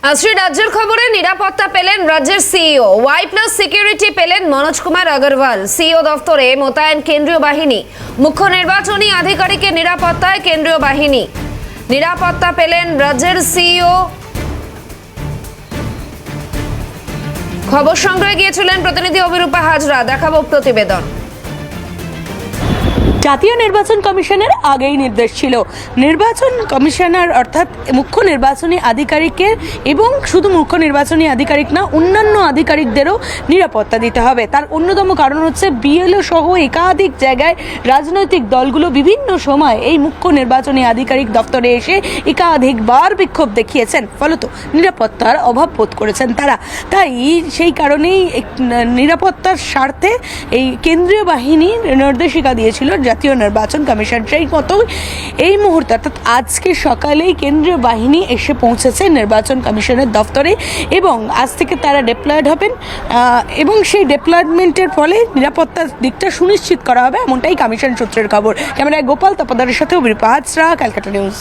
শ্রী রাজ্যের খবরে নিরাপত্তা পেলেন রাজ্যের সিইও। ওয়াই প্লাস সিকিউরিটি পেলেন মনোজ কুমার আগরওয়াল। সিইও দফতরে মোতায়েন কেন্দ্রীয় বাহিনী। মুখ্য নির্বাচনী আধিকারিকের নিরাপত্তায় কেন্দ্রীয় বাহিনী। নিরাপত্তা পেলেন রাজ্যের সিইও। খবর সংগ্রহে গিয়েছিলেন প্রতিনিধি অভিরূপা হাজরা। দেখাবো প্রতিবেদন। জাতীয় নির্বাচন কমিশনের আগেই নির্দেশ ছিল, নির্বাচন কমিশনার অর্থাৎ মুখ্য নির্বাচনী আধিকারিকের এবং শুধু মুখ্য নির্বাচনী আধিকারিক না, অন্যান্য আধিকারিকদেরও নিরাপত্তা দিতে হবে। তার অন্যতম কারণ হচ্ছে বিএলও সহ একাধিক জায়গায় রাজনৈতিক দলগুলো বিভিন্ন সময় এই মুখ্য নির্বাচনী আধিকারিক দপ্তরে এসে একাধিকবার বিক্ষোভ দেখিয়েছেন, ফলত নিরাপত্তার অভাব বোধ করেছেন তারা। তাই সেই কারণেই নিরাপত্তার স্বার্থে এই কেন্দ্রীয় বাহিনী নির্দেশিকা দিয়েছিল জাতীয় নির্বাচন কমিশন। সেই মতো এই মুহূর্তে অর্থাৎ আজকে সকালেই কেন্দ্রীয় বাহিনী এসে পৌঁছেছে নির্বাচন কমিশনের দফতরে এবং আজ থেকে তারা ডিপ্লয়েড হবেন এবং সেই ডিপ্লয়েডমেন্টের ফলে নিরাপত্তার দিকটা সুনিশ্চিত করা হবে, এমনটাই কমিশন সূত্রের খবর। ক্যামেরায় গোপাল তপদারের সাথে অভিরূপা হাজরা, ক্যালকাটা নিউজ।